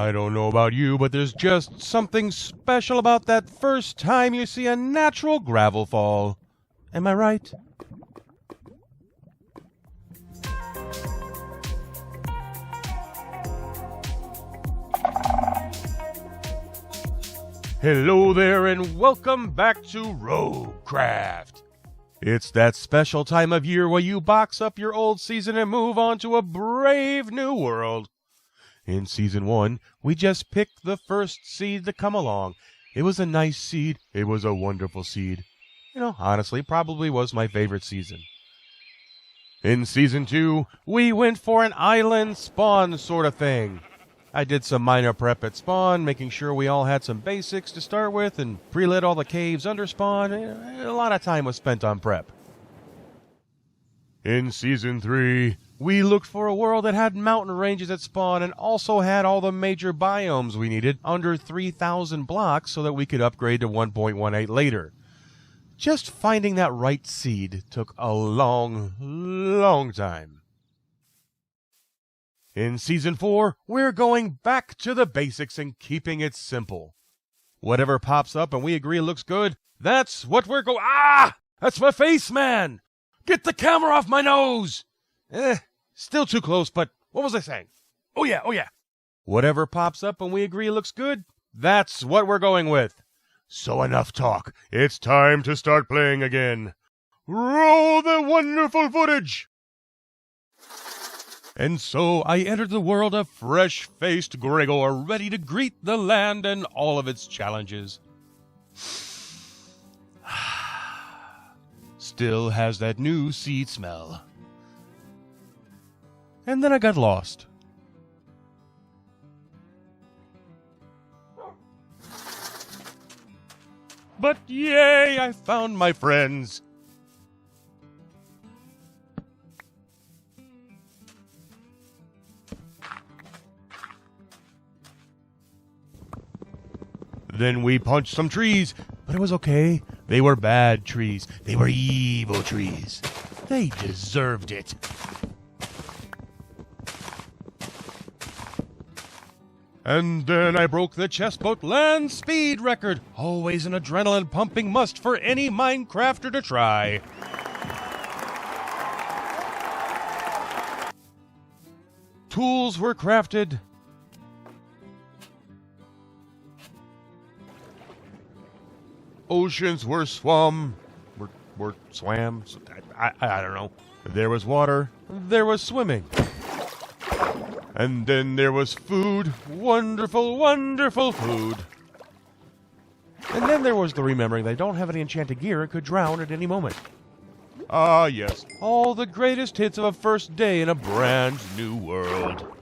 I don't know about you, but there's just something special about that first time you see a natural gravel fall. Am I right? Hello there and welcome back to Roguecraft. It's that special time of year where you box up your old season and move on to a brave new world. In Season 1, we just picked the first seed to come along. It was a nice seed. It was a wonderful seed. Honestly, probably was my favorite season. In Season 2, we went for an island spawn sort of thing. I did some minor prep at spawn, making sure we all had some basics to start with, and pre-lit all the caves under spawn. A lot of time was spent on prep. In Season 3, we looked for a world that had mountain ranges at spawn and also had all the major biomes we needed under 3,000 blocks so that we could upgrade to 1.18 later. Just finding that right seed took a long, long time. In Season 4, we're going back to the basics and keeping it simple. Whatever pops up and we agree looks good, that's what we're going— Ah! That's my face, man! Get the camera off my nose! Still too close, but what was I saying? Oh yeah. Whatever pops up and we agree looks good, that's what we're going with. So enough talk. It's time to start playing again. Roll the wonderful footage! And so I entered the world of fresh-faced Gragore, ready to greet the land and all of its challenges. Still has that new seed smell. And then I got lost. But yay, I found my friends. Then we punched some trees, but it was okay. They were bad trees. They were evil trees. They deserved it. And then I broke the chestboat land speed record. Always an adrenaline pumping must for any Minecrafter to try. Tools were crafted. Oceans were swam. Were swam. I don't know. There was water. There was swimming. And then there was food. Wonderful, wonderful food. And then there was the remembering that I don't have any enchanted gear and could drown at any moment. Ah, yes. All the greatest hits of a first day in a brand new world.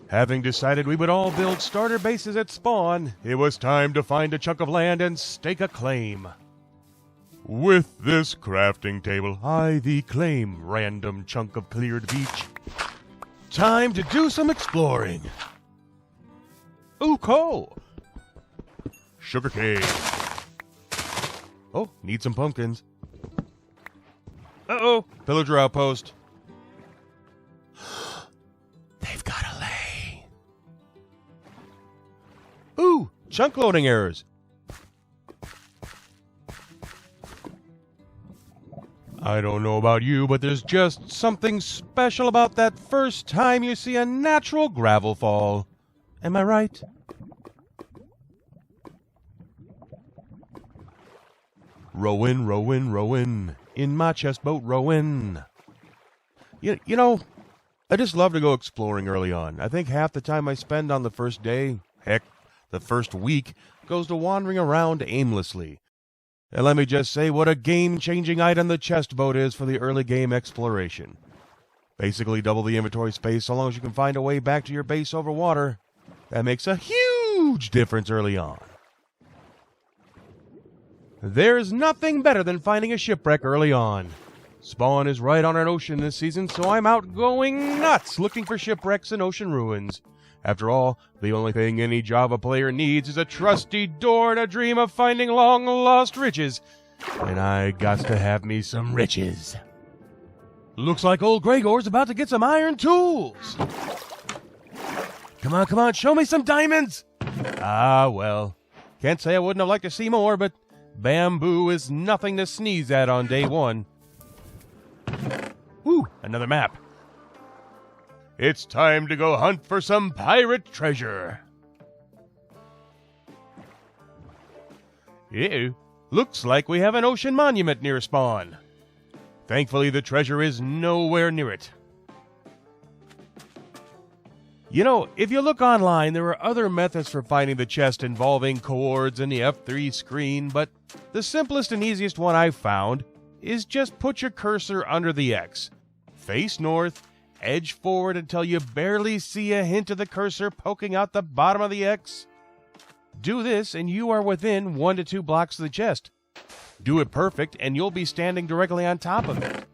Having decided we would all build starter bases at spawn, it was time to find a chunk of land and stake a claim. With this crafting table, I thee claim random chunk of cleared beach. Time to do some exploring. Ooh, coal. Sugarcane. Oh, need some pumpkins. Uh-oh, pillager outpost. They've got a lay. Ooh, chunk loading errors. I don't know about you, but there's just something special about that first time you see a natural gravel fall. Am I right? Rowin', rowin', rowin', in my chest boat rowin'. You know, I just love to go exploring early on. I think half the time I spend on the first day, heck, the first week, goes to wandering around aimlessly. And let me just say what a game-changing item the chest boat is for the early game exploration. Basically double the inventory space so long as you can find a way back to your base over water. That makes a huge difference early on. There's nothing better than finding a shipwreck early on. Spawn is right on an ocean this season, so I'm out going nuts looking for shipwrecks and ocean ruins. After all, the only thing any Java player needs is a trusty door and a dream of finding long-lost riches. And I got to have me some riches. Looks like old Gragore's about to get some iron tools. Come on, show me some diamonds. Ah, well, can't say I wouldn't have liked to see more, but bamboo is nothing to sneeze at on day one. Woo, another map. It's time to go hunt for some pirate treasure. Ew, looks like we have an ocean monument near spawn. Thankfully, the treasure is nowhere near it. You know, if you look online, there are other methods for finding the chest involving chords and the F3 screen, but the simplest and easiest one I've found is just put your cursor under the X, face north, edge forward until you barely see a hint of the cursor poking out the bottom of the X. Do this and you are within 1 to 2 blocks of the chest. Do it perfect and you'll be standing directly on top of it.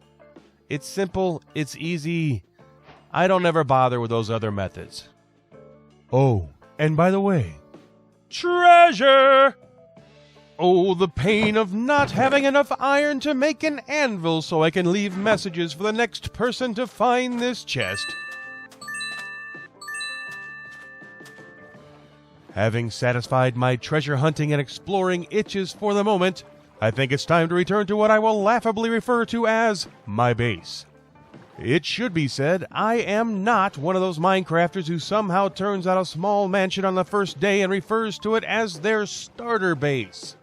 It's simple, it's easy. I don't ever bother with those other methods. Oh, and by the way, treasure! Oh, the pain of not having enough iron to make an anvil so I can leave messages for the next person to find this chest. Having satisfied my treasure hunting and exploring itches for the moment, I think it's time to return to what I will laughably refer to as my base. It should be said, I am not one of those Minecrafters who somehow turns out a small mansion on the first day and refers to it as their starter base.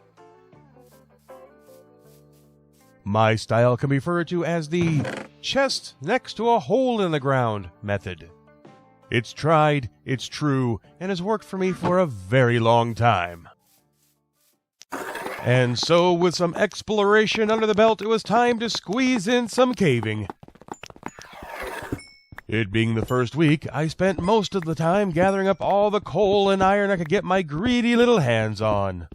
My style can be referred to as the chest next to a hole in the ground method. It's tried, it's true, and has worked for me for a very long time. And so, with some exploration under the belt, it was time to squeeze in some caving. It being the first week, I spent most of the time gathering up all the coal and iron I could get my greedy little hands on.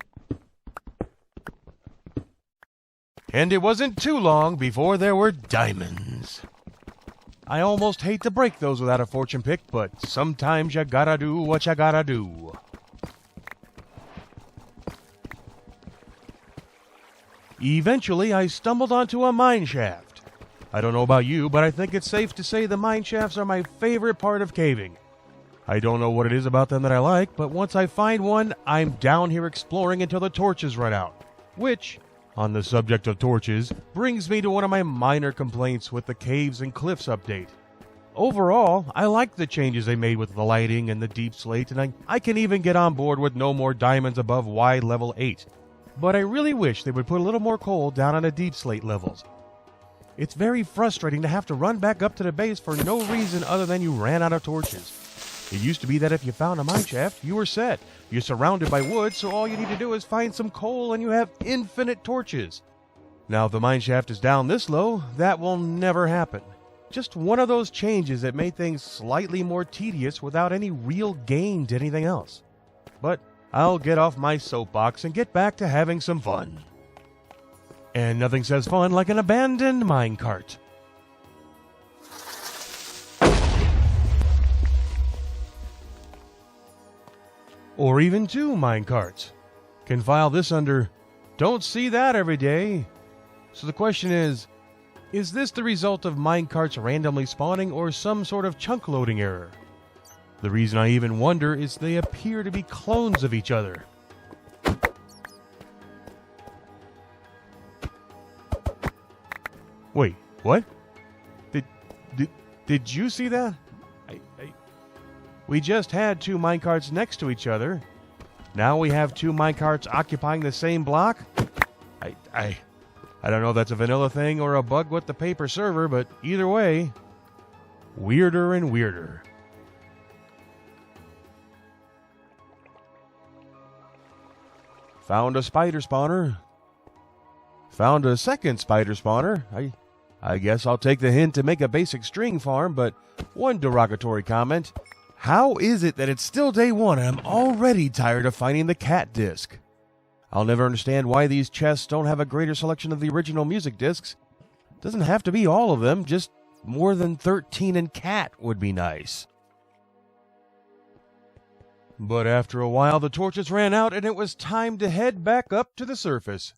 And it wasn't too long before there were diamonds. I almost hate to break those without a fortune pick, but sometimes you gotta do what you gotta do. Eventually, I stumbled onto a mine shaft. I don't know about you, but I think it's safe to say the mine shafts are my favorite part of caving. I don't know what it is about them that I like, but once I find one, I'm down here exploring until the torches run out. Which, on the subject of torches, brings me to one of my minor complaints with the Caves and Cliffs update. Overall, I like the changes they made with the lighting and the deep slate, and I can even get on board with no more diamonds above Y level 8. But I really wish they would put a little more coal down on the deep slate levels. It's very frustrating to have to run back up to the base for no reason other than you ran out of torches. It used to be that if you found a mine shaft, you were set. You're surrounded by wood, so all you need to do is find some coal and you have infinite torches. Now, if the mine shaft is down this low, that will never happen. Just one of those changes that made things slightly more tedious without any real gain to anything else. But I'll get off my soapbox and get back to having some fun. And nothing says fun like an abandoned minecart. Or even 2 minecarts. Can file this under "Don't see that every day." So the question is this the result of minecarts randomly spawning or some sort of chunk loading error? The reason I even wonder is they appear to be clones of each other. Wait, what? Did you see that? We just had 2 minecarts next to each other. Now we have 2 minecarts occupying the same block? I don't know if that's a vanilla thing or a bug with the paper server, but either way, weirder and weirder. Found a spider spawner. Found a second spider spawner. I guess I'll take the hint to make a basic string farm, but one derogatory comment. How is it that it's still day 1 and I'm already tired of finding the cat disc? I'll never understand why these chests don't have a greater selection of the original music discs. Doesn't have to be all of them, just more than 13 and cat would be nice. But after a while the torches ran out and it was time to head back up to the surface.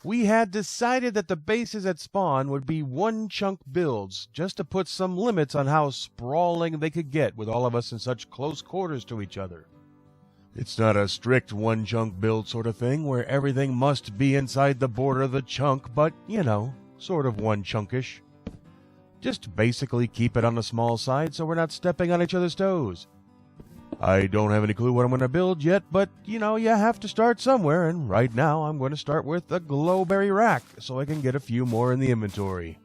we had decided that the bases at spawn would be one-chunk builds, just to put some limits on how sprawling they could get with all of us in such close quarters to each other. It's not a strict one-chunk build sort of thing where everything must be inside the border of the chunk, but, you know, sort of one-chunkish. Just basically keep it on the small side so we're not stepping on each other's toes. I don't have any clue what I'm going to build yet, but, you know, you have to start somewhere, and right now I'm going to start with a glowberry rack so I can get a few more in the inventory.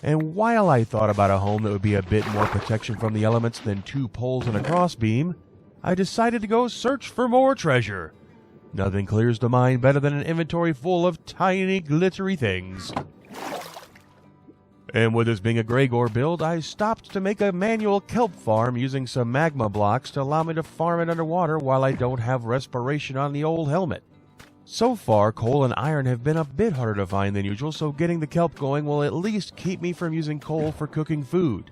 And while I thought about a home that would be a bit more protection from the elements than 2 poles and a crossbeam, I decided to go search for more treasure. Nothing clears the mind better than an inventory full of tiny, glittery things. And with this being a Gragore build, I stopped to make a manual kelp farm using some magma blocks to allow me to farm it underwater while I don't have respiration on the old helmet. So far, coal and iron have been a bit harder to find than usual, so getting the kelp going will at least keep me from using coal for cooking food.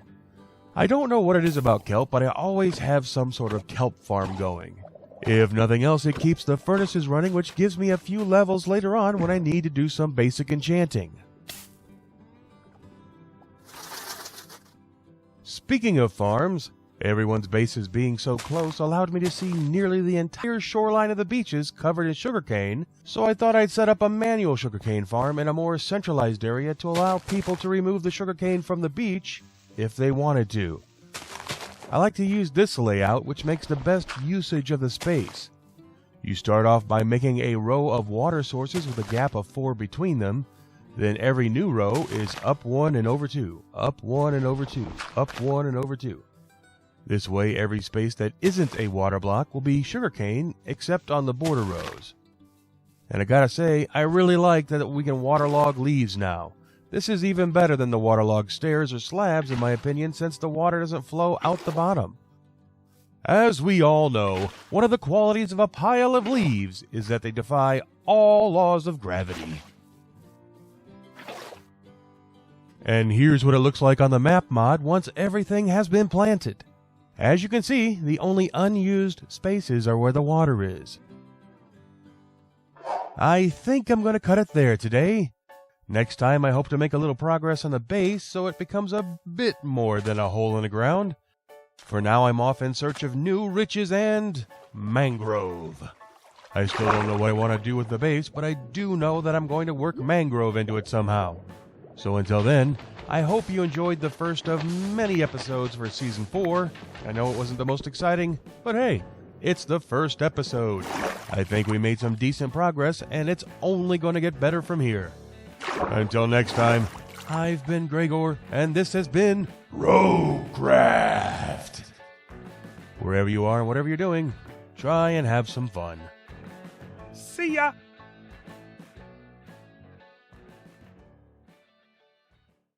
I don't know what it is about kelp, but I always have some sort of kelp farm going. If nothing else, it keeps the furnaces running, which gives me a few levels later on when I need to do some basic enchanting. Speaking of farms, everyone's bases being so close allowed me to see nearly the entire shoreline of the beaches covered in sugarcane, so I thought I'd set up a manual sugarcane farm in a more centralized area to allow people to remove the sugarcane from the beach if they wanted to. I like to use this layout, which makes the best usage of the space. You start off by making a row of water sources with a gap of 4 between them. Then every new row is up 1 and over 2, up 1 and over 2, up 1 and over 2. This way every space that isn't a water block will be sugarcane except on the border rows. And I gotta say, I really like that we can waterlog leaves now. This is even better than the waterlogged stairs or slabs in my opinion, since the water doesn't flow out the bottom. As we all know, one of the qualities of a pile of leaves is that they defy all laws of gravity. And here's what it looks like on the map mod once everything has been planted. As you can see, the only unused spaces are where the water is. I think I'm going to cut it there today. Next time I hope to make a little progress on the base so it becomes a bit more than a hole in the ground. For now I'm off in search of new riches and mangrove. I still don't know what I want to do with the base, but I do know that I'm going to work mangrove into it somehow. So until then, I hope you enjoyed the first of many episodes for Season 4. I know it wasn't the most exciting, but hey, it's the first episode. I think we made some decent progress, and it's only going to get better from here. Until next time, I've been Gragore, and this has been Roguecraft. Wherever you are and whatever you're doing, try and have some fun. See ya!